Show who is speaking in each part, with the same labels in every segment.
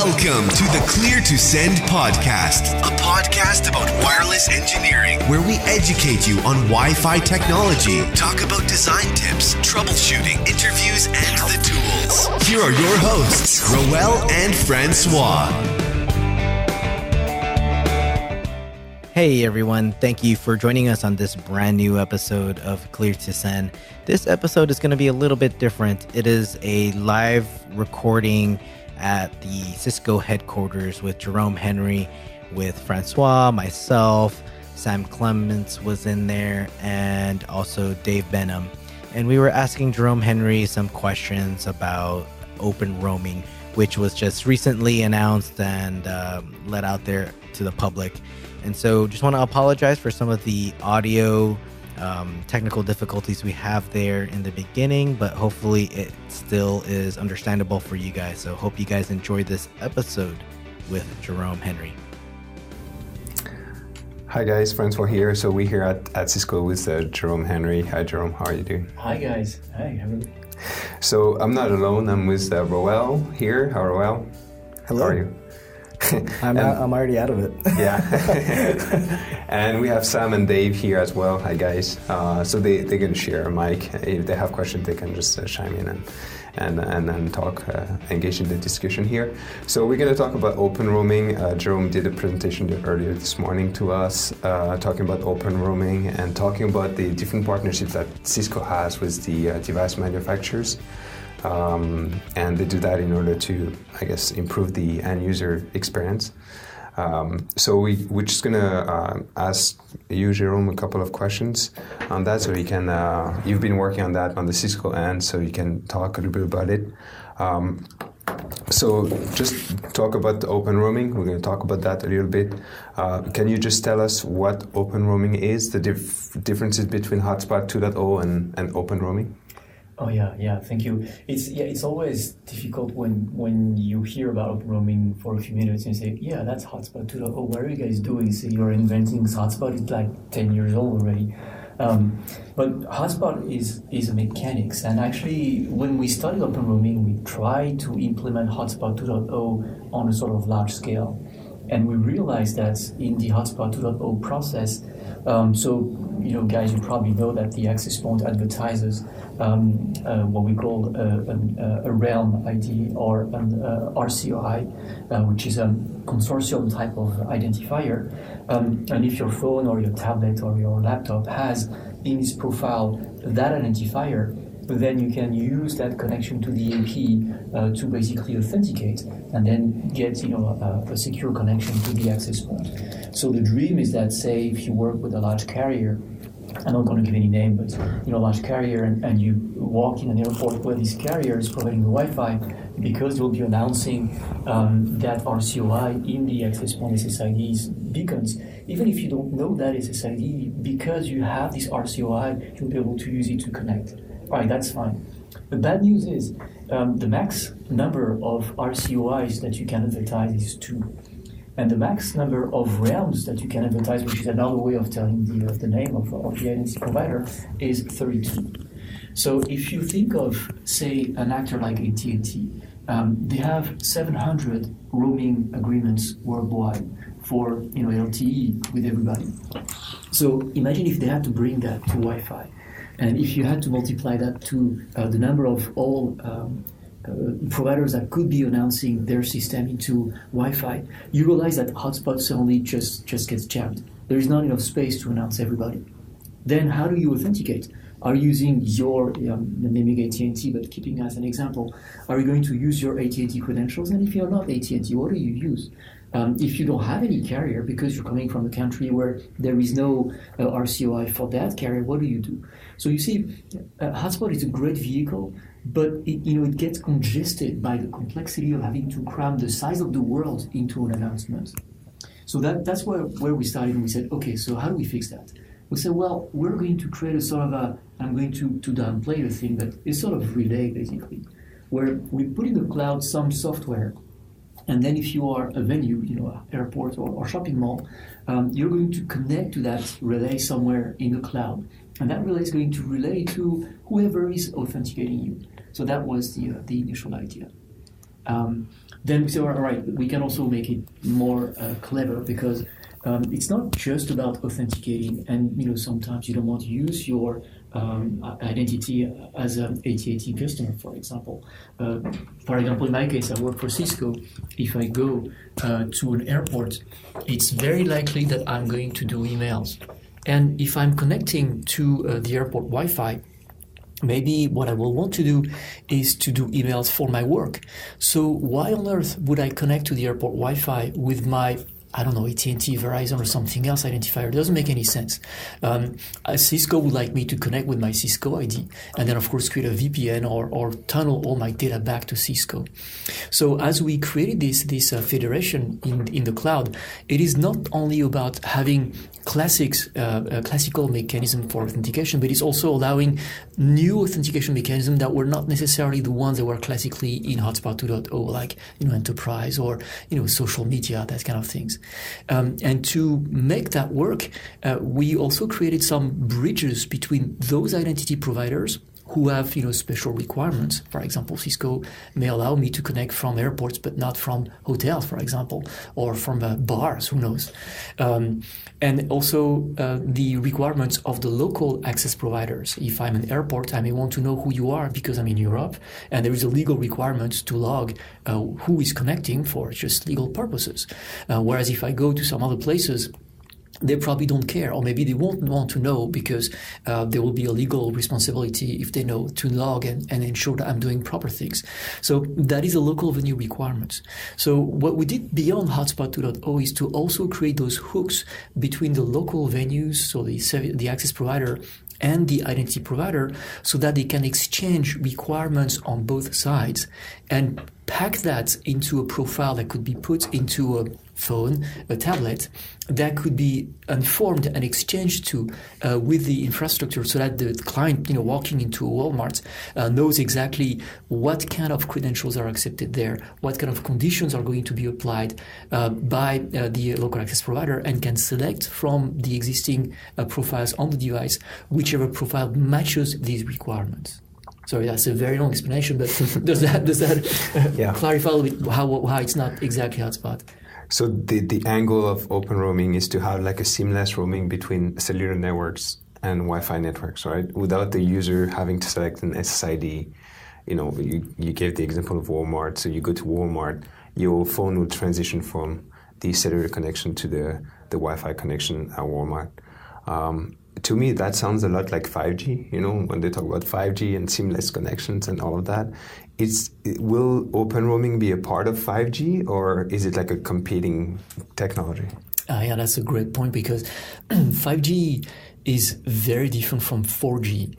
Speaker 1: Welcome to the Clear to Send podcast, a podcast about wireless engineering, where we educate you on Wi-Fi technology, talk about design tips, troubleshooting, interviews, and the tools. Here are your hosts, Roel and Francois.
Speaker 2: Hey everyone, thank you for joining us on this brand new episode of Clear to Send. This episode is going to be a little bit different. It is a live recording at the Cisco headquarters with Jerome Henry, with Francois, myself, Sam Clements was in there, and also Dave Benham. And we were asking Jerome Henry some questions about OpenRoaming, which was just recently announced and let out there to the public. And so just want to apologize for some of the audio technical difficulties we have there in the beginning, but hopefully it still is understandable for you guys. So hope you guys enjoyed this episode with Jerome Henry.
Speaker 3: Hi guys, Francois here. So we're here at Cisco with Jerome Henry. Hi Jerome, how are you doing?
Speaker 4: Hi guys. Hi, how are you?
Speaker 3: So I'm not alone, I'm with Roel here. Hi Roel.
Speaker 5: Hello.
Speaker 3: How are you?
Speaker 5: I'm already out of it.
Speaker 3: Yeah. And we have Sam and Dave here as well. Hi guys. So they're going to share a mic. If they have questions, they can just chime in and talk, engage in the discussion here. So we're going to talk about OpenRoaming. Jerome did a presentation earlier this morning to us, talking about OpenRoaming and talking about the different partnerships that Cisco has with the device manufacturers. And they do that in order to, I guess, improve the end user experience. So we're just going to ask you, Jerome, a couple of questions on that, so you can, you've been working on that on the Cisco end, so you can talk a little bit about it. So just talk about the OpenRoaming. We're going to talk about that a little bit. Can you just tell us what OpenRoaming is, the differences between Hotspot 2.0 and OpenRoaming?
Speaker 4: Oh yeah, thank you. It's always difficult when you hear about roaming for a few minutes and say, yeah, that's Hotspot 2.0. What are you guys doing? So you're inventing Hotspot. It's like 10 years old already. But Hotspot is a mechanics, and actually when we studied open roaming, we tried to implement Hotspot 2.0 on a sort of large scale. And we realized that in the Hotspot 2.0 process, guys, you probably know that the access point advertises what we call a realm ID or an RCOI, which is a consortium type of identifier. And if your phone or your tablet or your laptop has in its profile that identifier, then you can use that connection to the AP to basically authenticate and then get a secure connection to the access point. So the dream is that, say, if you work with a large carrier, I'm not going to give any name, but large carrier, and you walk in an airport where this carrier is providing the Wi-Fi, because you'll be announcing that RCOI in the access point SSID's beacons. Even if you don't know that SSID, because you have this RCOI, you'll be able to use it to connect. All right, that's fine. The bad news is the max number of RCOIs that you can advertise is 2. And the max number of realms that you can advertise, which is another way of telling the name of the identity provider, is 32. So if you think of, say, an actor like AT&T, they have 700 roaming agreements worldwide for LTE with everybody. So imagine if they had to bring that to Wi-Fi. And if you had to multiply that to the number of all providers that could be announcing their system into Wi-Fi, you realize that Hotspot suddenly just gets jammed. There is not enough space to announce everybody. Then how do you authenticate? Are you using your, naming AT&T, but keeping as an example, are you going to use your AT&T credentials? And if you're not AT&T, what do you use? If you don't have any carrier, because you're coming from a country where there is no RCOI for that carrier, what do you do? So you see, Hotspot is a great vehicle, but it gets congested by the complexity of having to cram the size of the world into an announcement. So that's where we started, and we said, okay, so how do we fix that? We said, well, we're going to create a sort of I'm going to downplay the thing, but it's sort of relay, basically, where we put in the cloud some software. And then if you are a venue, airport or shopping mall, you're going to connect to that relay somewhere in the cloud. And that relay is going to relay to whoever is authenticating you. So that was the initial idea. Then we say, all right, we can also make it more clever, because it's not just about authenticating, and sometimes you don't want to use your identity as an AT&T customer, for example. For example, in my case, I work for Cisco. If I go to an airport, it's very likely that I'm going to do emails. And if I'm connecting to the airport Wi-Fi, maybe what I will want to do is to do emails for my work. So why on earth would I connect to the airport Wi-Fi with my, I don't know, AT&T, Verizon, or something else identifier? It doesn't make any sense. Cisco would like me to connect with my Cisco ID, and then of course create a VPN or tunnel all my data back to Cisco. So as we created this federation in the cloud, it is not only about having classical mechanism for authentication, but it's also allowing new authentication mechanisms that were not necessarily the ones that were classically in Hotspot 2.0, like enterprise or social media, that kind of things. And to make that work, we also created some bridges between those identity providers who have special requirements. For example, Cisco may allow me to connect from airports, but not from hotels, for example, or from bars, who knows. And also the requirements of the local access providers. If I'm an airport, I may want to know who you are because I'm in Europe, and there is a legal requirement to log who is connecting for just legal purposes. Whereas if I go to some other places, they probably don't care, or maybe they won't want to know because there will be a legal responsibility if they know to log and ensure that I'm doing proper things. So that is a local venue requirement. So what we did beyond Hotspot 2.0 is to also create those hooks between the local venues, so the access provider and the identity provider, so that they can exchange requirements on both sides and pack that into a profile that could be put into a phone, a tablet, that could be informed and exchanged to with the infrastructure, so that the client, walking into a Walmart, knows exactly what kind of credentials are accepted there, what kind of conditions are going to be applied by the local access provider, and can select from the existing profiles on the device whichever profile matches these requirements. Sorry, that's a very long explanation, but does that clarify a little bit how it's not exactly Hotspot?
Speaker 3: So the angle of open roaming is to have like a seamless roaming between cellular networks and Wi-Fi networks, right? Without the user having to select an SSID. You gave the example of Walmart. So you go to Walmart, your phone will transition from the cellular connection to the Wi-Fi connection at Walmart. To me, that sounds a lot like 5G, when they talk about 5G and seamless connections and all of that. Will open roaming be a part of 5G, or is it like a competing technology?
Speaker 4: Yeah, that's a great point, because 5G is very different from 4G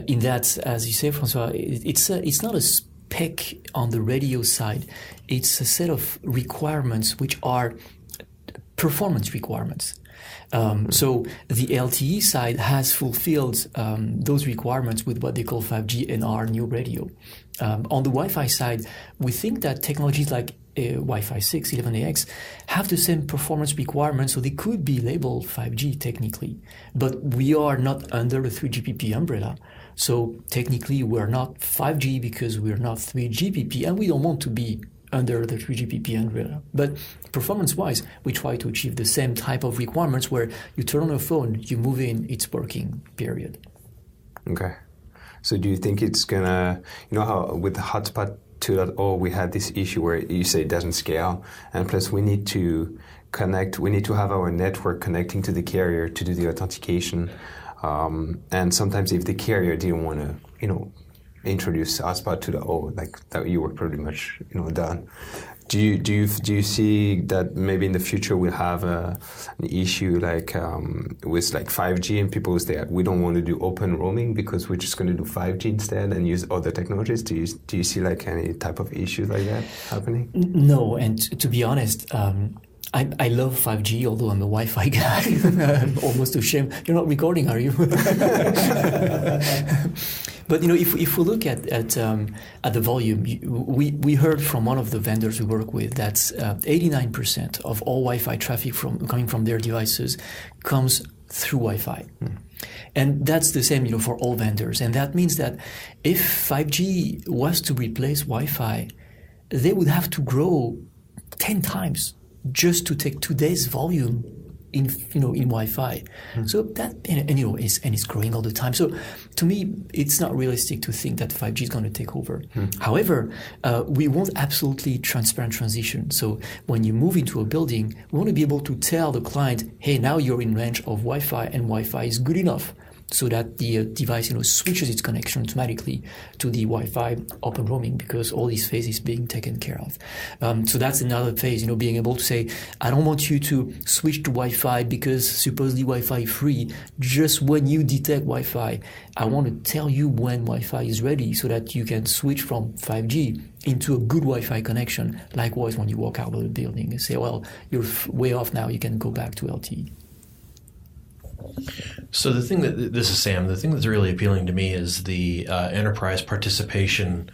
Speaker 4: in that, as you say, Francois, it's not a spec on the radio side. It's a set of requirements which are performance requirements. So the LTE side has fulfilled those requirements with what they call 5G and our new radio. On the Wi-Fi side, we think that technologies like Wi-Fi 6, 11AX have the same performance requirements, so they could be labeled 5G technically. But we are not under the 3GPP umbrella. So technically we're not 5G because we're not 3GPP, and we don't want to be under the 3GPP umbrella. But performance-wise, we try to achieve the same type of requirements where you turn on your phone, you move in, it's working, period.
Speaker 3: Okay. So do you think it's gonna, how with the Hotspot 2.0 we had this issue where you say it doesn't scale, and plus we need to have our network connecting to the carrier to do the authentication. And sometimes if the carrier didn't want to, introduce Hotspot 2.0, like that, you were pretty much done. Do you see that maybe in the future we'll have an issue like with like 5G, and people will say we don't want to do open roaming because we're just going to do 5G instead and use other technologies? Do you see like any type of issue like that happening? No,
Speaker 4: and to be honest, I love 5G, although I'm a Wi-Fi guy. I'm almost ashamed. You're not recording, are you? But if we look at the volume, we heard from one of the vendors we work with that 89% of all Wi-Fi traffic coming from their devices comes through Wi-Fi. And that's the same, for all vendors. And that means that if 5G was to replace Wi-Fi, they would have to grow 10 times just to take today's volume in Wi-Fi. So that it's growing all the time. So to me, it's not realistic to think that 5G is going to take over. However, we want absolutely transparent transition. So when you move into a building, we want to be able to tell the client, hey, now you're in range of Wi-Fi, and Wi-Fi is good enough, so that the device switches its connection automatically to the Wi-Fi open roaming, because all these phases being taken care of. So that's another phase, being able to say, I don't want you to switch to Wi-Fi because supposedly Wi-Fi free. Just when you detect Wi-Fi, I want to tell you when Wi-Fi is ready, so that you can switch from 5G into a good Wi-Fi connection. Likewise, when you walk out of the building and say, well, you're way off now, you can go back to LTE.
Speaker 6: So this is Sam, the thing that's really appealing to me is the enterprise participation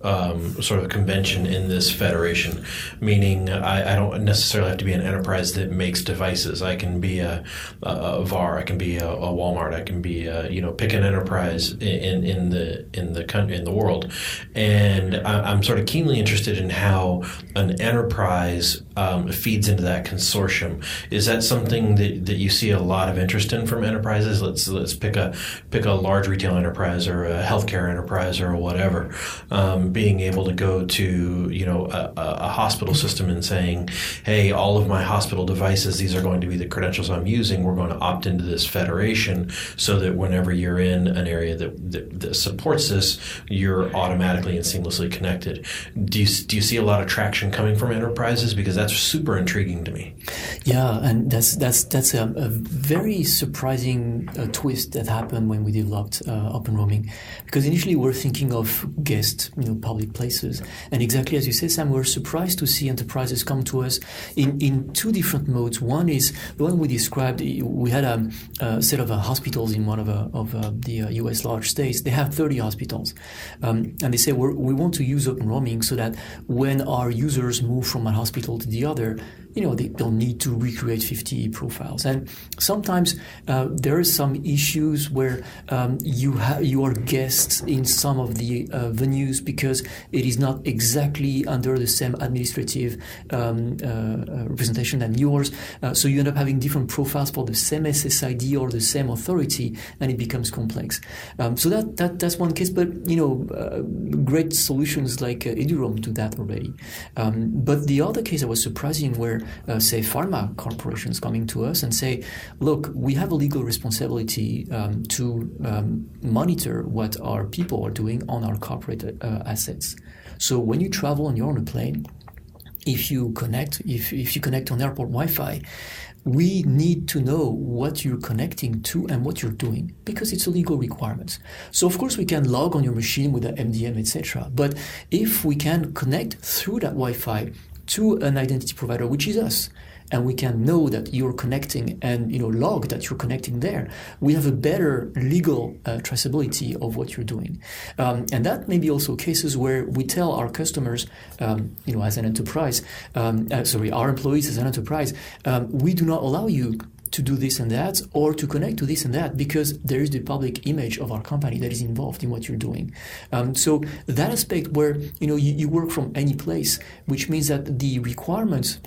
Speaker 6: sort of convention in this federation, meaning I don't necessarily have to be an enterprise that makes devices. I can be a VAR, I can be a Walmart, I can be pick an enterprise in the country, in the world, and I'm sort of keenly interested in how an enterprise feeds into that consortium. Is that something that you see a lot of interest in from enterprises? Let's pick a large retail enterprise or a healthcare enterprise or whatever. Being able to go to a hospital system and saying, hey, all of my hospital devices, these are going to be the credentials I'm using. We're going to opt into this federation so that whenever you're in an area that supports this, you're automatically and seamlessly connected. Do you see a lot of traction coming from enterprises? Because that's super intriguing to me.
Speaker 4: Yeah, and that's a very surprising twist that happened when we developed OpenRoaming, because initially we're thinking of guest public places, and exactly as you say, Sam, we're surprised to see enterprises come to us in two different modes. One is the one we described. We had a set of hospitals in one of the US large states. They have 30 hospitals, and they say we want to use OpenRoaming so that when our users move from one hospital to the other, they don't need to recreate 50 profiles. And sometimes there are some issues where you are guests in some of the venues because it is not exactly under the same administrative representation than yours. So you end up having different profiles for the same SSID or the same authority, and it becomes complex. So that's one case, but great solutions like Jerome do that already. But the other case that was surprising where say pharma corporations coming to us and say, look, we have a legal responsibility to monitor what our people are doing on our corporate assets. So when you travel and you're on a plane, if you connect on airport Wi-Fi, we need to know what you're connecting to and what you're doing, because it's a legal requirement. So of course we can log on your machine with the MDM, etc. But if we can connect through that Wi-Fi to an identity provider, which is us, and we can know that you're connecting and log that you're connecting there, we have a better legal traceability of what you're doing. And that may be also cases where we tell our customers, as an enterprise, our employees as an enterprise, we do not allow you to do this and that, or to connect to this and that, because there is the public image of our company that is involved in what you're doing. So that aspect where you work from any place, which means that the requirements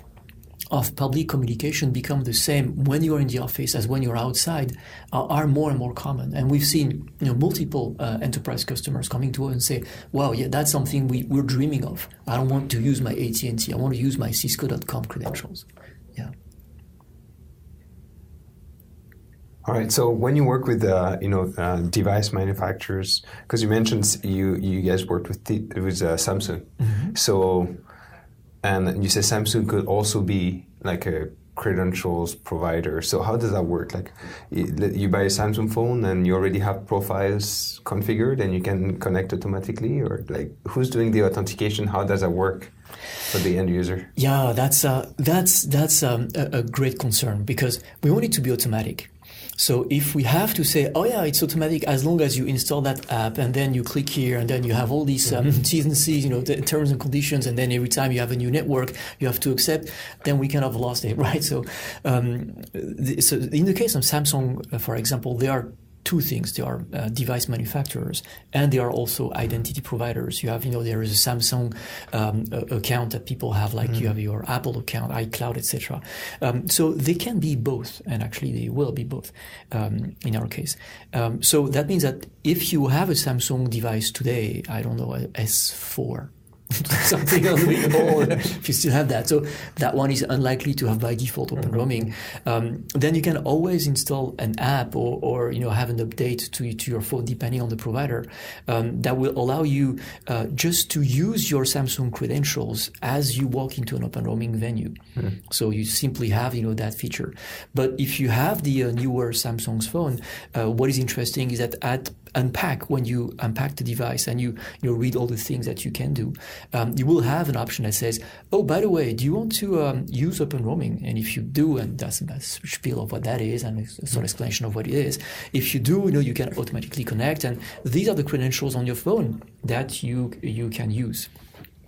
Speaker 4: of public communication become the same when you're in the office as when you're outside, are more and more common. And we've seen multiple enterprise customers coming to us and say, wow, yeah, that's something we're dreaming of. I don't want to use my AT&T, I want to use my Cisco.com credentials. Yeah.
Speaker 3: All right. So when you work with device manufacturers, because you mentioned you guys worked with Samsung,
Speaker 4: Mm-hmm.
Speaker 3: so and you said Samsung could also be like a credentials provider. So how does that work? Like you buy a Samsung phone and you already have profiles configured and you can connect automatically, or like who's doing the authentication? How does that work for the end user?
Speaker 4: Yeah, that's a great concern, because we want it to be automatic. So if we have to say, oh yeah, it's automatic as long as you install that app and then you click here and then you have all these T's and C's, the terms and conditions, and then every time you have a new network, you have to accept, then we kind of lost it, right? So, so in the case of Samsung, for example, they are two things. They are device manufacturers, and they are also identity providers. You have, there is a Samsung account that people have, like you have your Apple account, iCloud, etc. So they can be both, and actually they will be both in our case. So that means that if you have a Samsung device today, I don't know, a S4, something unbelievable, if you still have that. So that one is unlikely to have by default OpenRoaming. Then you can always install an app or have an update to your phone depending on the provider that will allow you just to use your Samsung credentials as you walk into an OpenRoaming venue. So you simply have that feature. But if you have the newer Samsung's phone, what is interesting is that when you unpack the device and you read all the things that you can do, you will have an option that says, oh, by the way, do you want to use OpenRoaming? And if you do, and that's a spiel of what that is and a sort of explanation of what it is, if you do, you can automatically connect, and these are the credentials on your phone that you can use.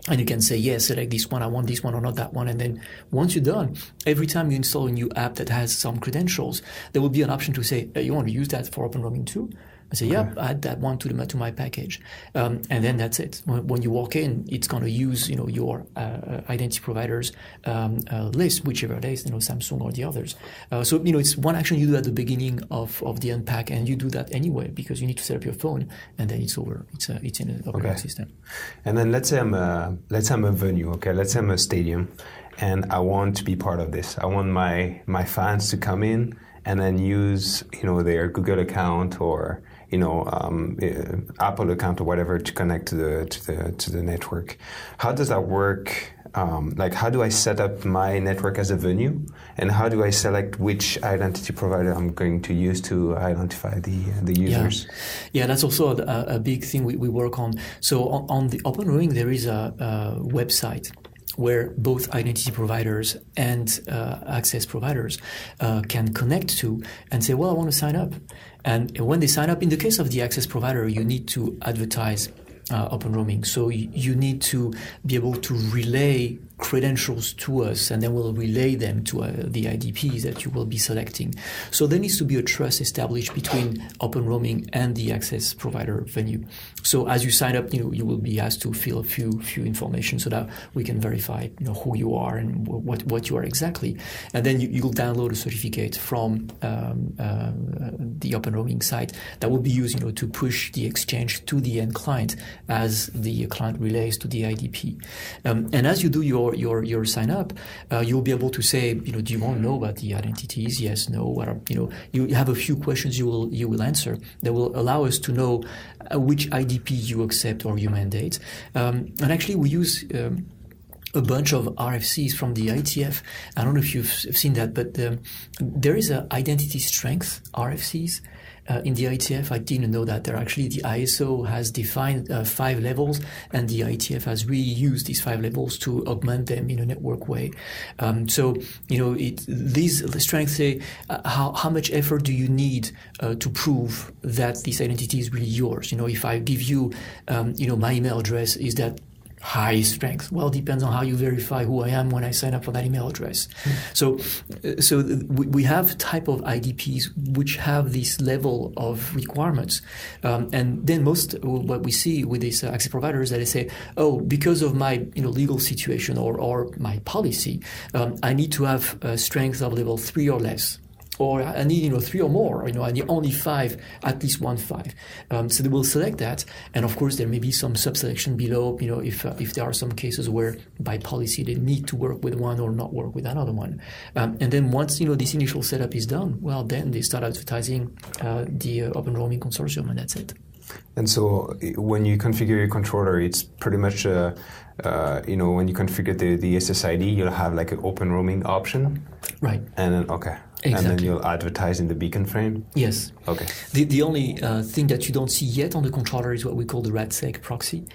Speaker 4: And you can say, yes, select this one, I want this one or not that one. And then once you're done, every time you install a new app that has some credentials, there will be an option to say, you want to use that for OpenRoaming too? I say, yeah, add that one to my package. And then that's it. When you walk in, it's going to use, your identity providers list, whichever it is, Samsung or the others. So, it's one action you do at the beginning of the unpack, and you do that anyway because you need to set up your phone, and then it's over. It's in an operating system. And then
Speaker 3: let's say I'm a venue, okay? Let's say I'm a stadium, and I want to be part of this. I want my fans to come in and then use, their Google account or Apple account or whatever to connect to the network. How does that work? How do I set up my network as a venue, and how do I select which identity provider I'm going to use to identify the users?
Speaker 4: Yeah, that's also a big thing we work on. So on the OpenRoaming, there is a website where both identity providers and access providers can connect to and say, well, I want to sign up. And when they sign up, in the case of the access provider, you need to advertise OpenRoaming. So you need to be able to relay credentials to us, and then we'll relay them to the IDPs that you will be selecting. So there needs to be a trust established between OpenRoaming and the access provider venue. So as you sign up, you will be asked to fill a few information so that we can verify who you are and what you are exactly. And then you'll download a certificate from the OpenRoaming site that will be used to push the exchange to the end client as the client relays to the IDP. And as you do your sign up, you'll be able to say, do you want to know about the identities? Yes, no. What are, you have a few questions you will answer that will allow us to know which IDP you accept or you mandate. And actually, we use a bunch of RFCs from the ITF. I don't know if you've seen that, but there is a identity strength RFCs. In the ITF, I didn't know that. The ISO has defined 5 levels, and the ITF has reused these 5 levels to augment them in a network way. These strengths say how much effort do you need to prove that this identity is really yours? If I give you, my email address, is that high strength? Well, it depends on how you verify who I am when I sign up for that email address. So we have type of IDPs which have this level of requirements. And then what we see with these access providers that they say, oh, because of my legal situation or my policy, I need to have a strength of level 3 or less. Or I need 3 or more, I need only 5, at least 1 5. So they will select that, and of course there may be some sub-selection below, if there are some cases where by policy they need to work with one or not work with another one. And then once this initial setup is done, well, then they start advertising the OpenRoaming consortium, and that's it.
Speaker 3: And so when you configure your controller, it's pretty much when you configure the SSID, you'll have like an OpenRoaming option.
Speaker 4: Right.
Speaker 3: And then, okay. Exactly. And then you'll advertise in the beacon frame?
Speaker 4: Yes.
Speaker 3: Okay.
Speaker 4: The only thing that you don't see yet on the controller is what we call the RADSEC proxy,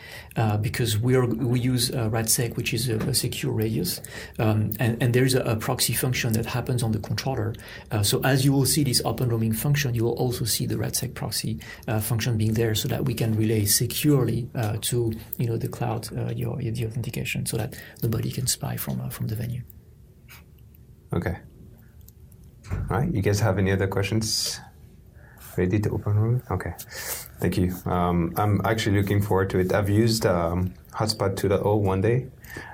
Speaker 4: because we use RADSEC, which is a secure radius, and there is a proxy function that happens on the controller. So as you will see this OpenRoaming function, you will also see the RADSEC proxy function being there, so that we can relay securely to the cloud the authentication, so that nobody can spy from the venue.
Speaker 3: Okay. All right. You guys have any other questions? ready to open room? Okay, thank you. I'm actually looking forward to it. I've used Hotspot 2.0 one day.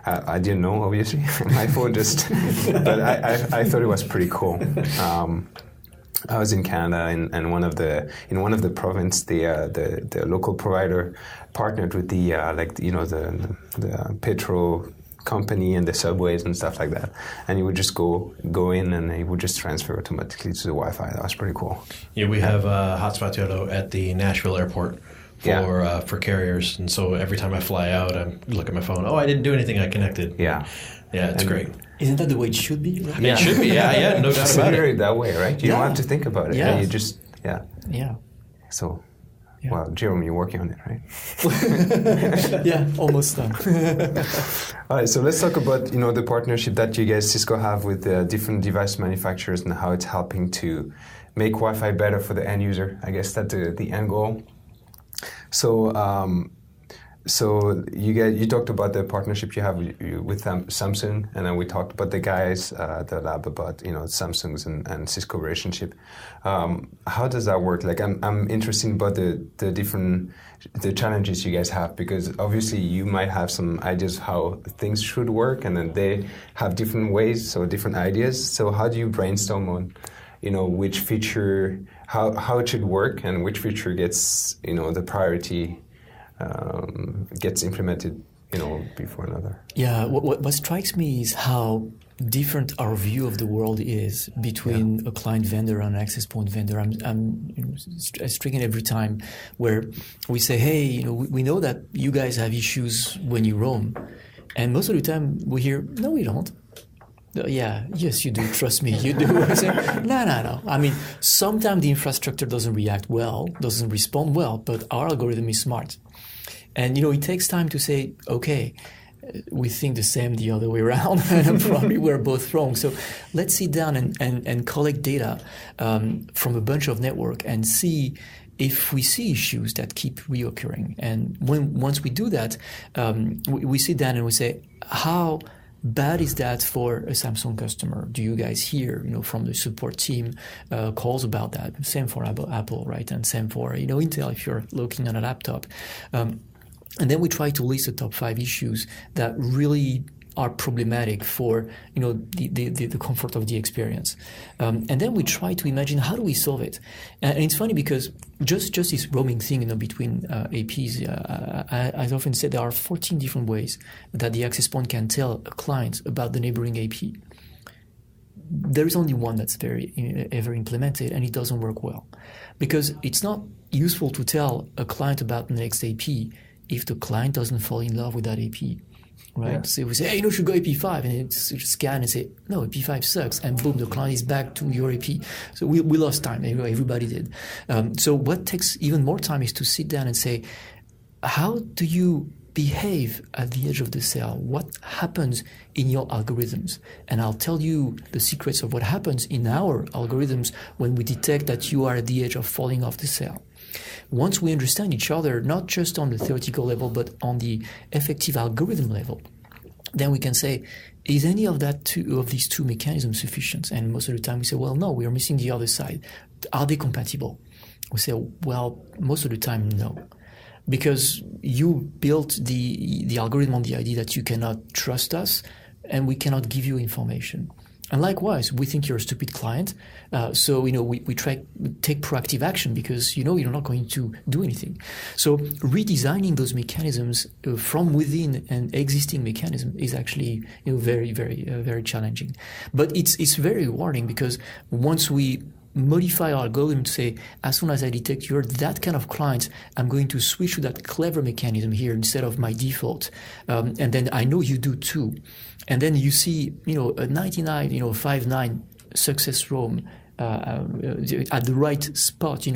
Speaker 3: I didn't know, obviously. My phone just, but I thought it was pretty cool. I was in Canada, and in one of the province, the local provider partnered with the the petrol company and the subways and stuff like that, and you would just go in and it would just transfer automatically to the Wi-Fi. That was pretty cool.
Speaker 6: Yeah, we have Hotspot 2.0 at the Nashville airport for carriers, and so every time I fly out, I look at my phone. Oh, I didn't do anything. I connected.
Speaker 3: Yeah,
Speaker 6: it's great.
Speaker 4: Isn't that the way it should be? Right?
Speaker 6: It should be. Yeah, no doubt about it.
Speaker 3: That way, right? You don't have to think about it.
Speaker 4: Yeah.
Speaker 3: You just So.
Speaker 4: Yeah.
Speaker 3: Well, Jerome, you're working on it, right?
Speaker 4: Yeah, almost done.
Speaker 3: All right, so let's talk about the partnership that you guys Cisco have with the different device manufacturers and how it's helping to make Wi-Fi better for the end user. I guess that's the end goal. So you talked about the partnership you have with Samsung, and then we talked about the guys at the lab about Samsung's and Cisco relationship. How does that work? Like I'm interested about the challenges you guys have, because obviously you might have some ideas how things should work, and then they have different ways, so different ideas. So how do you brainstorm on which feature, how it should work, and which feature gets the priority? Gets implemented, before another.
Speaker 4: Yeah, what strikes me is how different our view of the world is between a client vendor and an access point vendor. I'm stricken every time where we say, hey, we know that you guys have issues when you roam, and most of the time we hear, no, we don't. Yes, you do. Trust me, you do. I say, no. I mean, sometimes the infrastructure doesn't react well, doesn't respond well, but our algorithm is smart. And, it takes time to say, okay, we think the same the other way around, and probably we're both wrong. So let's sit down and collect data from a bunch of network and see if we see issues that keep reoccurring. And once we do that, we sit down and we say, how bad is that for a Samsung customer? Do you guys hear, from the support team calls about that? Same for Apple, right? And same for, Intel if you're looking on a laptop. And then we try to list the top 5 issues that really are problematic for the comfort of the experience, and then we try to imagine how do we solve it. And it's funny because just this roaming thing between APs, I often say there are 14 different ways that the access point can tell a client about the neighboring AP. There is only one that's ever implemented, and it doesn't work well, because it's not useful to tell a client about the next AP if the client doesn't fall in love with that AP. Right? Yeah. So we say, hey, you should go AP5, and it's just scan and say, no, AP5 sucks, and boom, the client is back to your AP. So we lost time. Everybody did. So what takes even more time is to sit down and say, how do you behave at the edge of the cell? What happens in your algorithms? And I'll tell you the secrets of what happens in our algorithms when we detect that you are at the edge of falling off the cell. Once we understand each other, not just on the theoretical level, but on the effective algorithm level, then we can say, is any of these two mechanisms sufficient? And most of the time we say, well, no, we are missing the other side. Are they compatible? We say, well, most of the time, no. Because you built the algorithm on the idea that you cannot trust us and we cannot give you information. And likewise, we think you're a stupid client, so we take proactive action because you're not going to do anything. So redesigning those mechanisms from within an existing mechanism is actually very, very, very challenging. But it's very rewarding because once we modify our algorithm to say, as soon as I detect you're that kind of client, I'm going to switch to that clever mechanism here instead of my default. And then I know you do too. And then you see, a 99.59 success roam at the right spot,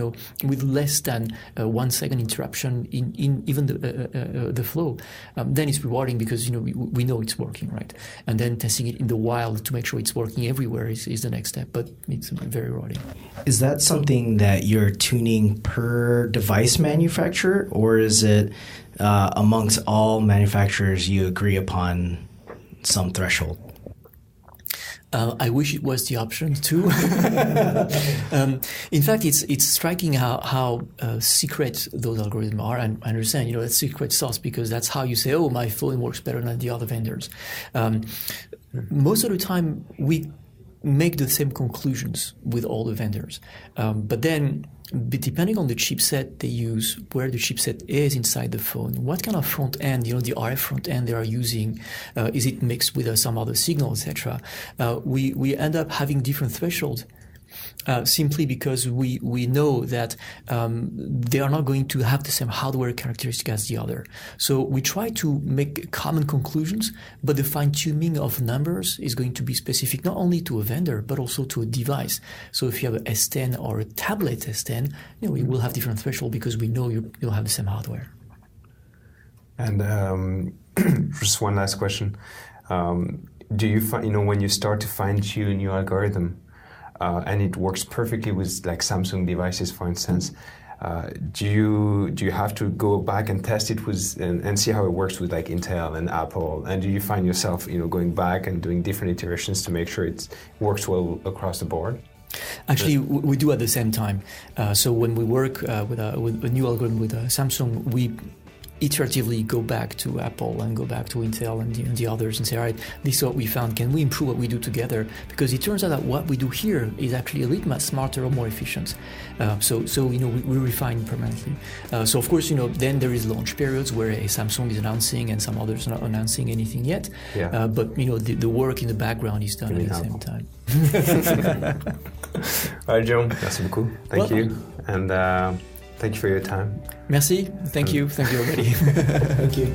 Speaker 4: with less than 1 second interruption in even the flow. Then it's rewarding because we know it's working, right? And then testing it in the wild to make sure it's working everywhere is the next step. But it's very rewarding.
Speaker 5: Is that something that you're tuning per device manufacturer, or is it amongst all manufacturers you agree upon some threshold?
Speaker 4: I wish it was the option too. In fact, it's striking how secret those algorithms are. And I understand, that's secret sauce because that's how you say, oh, my phone works better than the other vendors. Most of the time, we make the same conclusions with all the vendors. But then, depending on the chipset they use, where the chipset is inside the phone, what kind of front end, the RF front end they are using, is it mixed with some other signal, etc. We end up having different thresholds. Simply because we know that they are not going to have the same hardware characteristic as the other. So we try to make common conclusions, but the fine-tuning of numbers is going to be specific not only to a vendor, but also to a device. So if you have a S10 or a tablet S10, we will have different thresholds because we know you don't have the same hardware.
Speaker 3: And just one last question. Do you find, when you start to fine-tune your algorithm, and it works perfectly with like Samsung devices, for instance. Do you have to go back and test it with and see how it works with like Intel and Apple? And do you find yourself going back and doing different iterations to make sure it works well across the board?
Speaker 4: Actually, we do at the same time. So when we work with a new algorithm with Samsung, we iteratively go back to Apple and go back to Intel and the others and say, all right, this is what we found. Can we improve what we do together? Because it turns out that what we do here is actually a little bit smarter or more efficient. So we refine permanently. So of course, then there is launch periods where a Samsung is announcing and some others are not announcing anything yet.
Speaker 3: Yeah.
Speaker 4: But the work in the background is done at the same time.
Speaker 3: All right, Jerome, merci beaucoup. Thank you. And thank you for your time.
Speaker 4: Merci. Thank you. Thank you, everybody.
Speaker 5: Thank you.